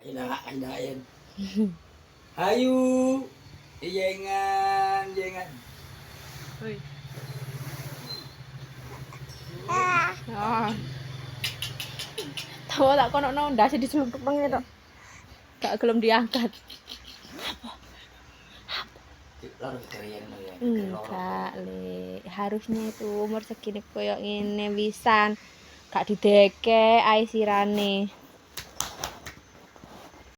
Ayo. Hayu. Jengan. Hoi. Ah. Tahu tak kono ndase dicelupuk nang ngene tok. Gak gelem diangkat. Enggak, Le. Harusnya itu umur segini koyo ini wisan. Gak dideke ae sirane.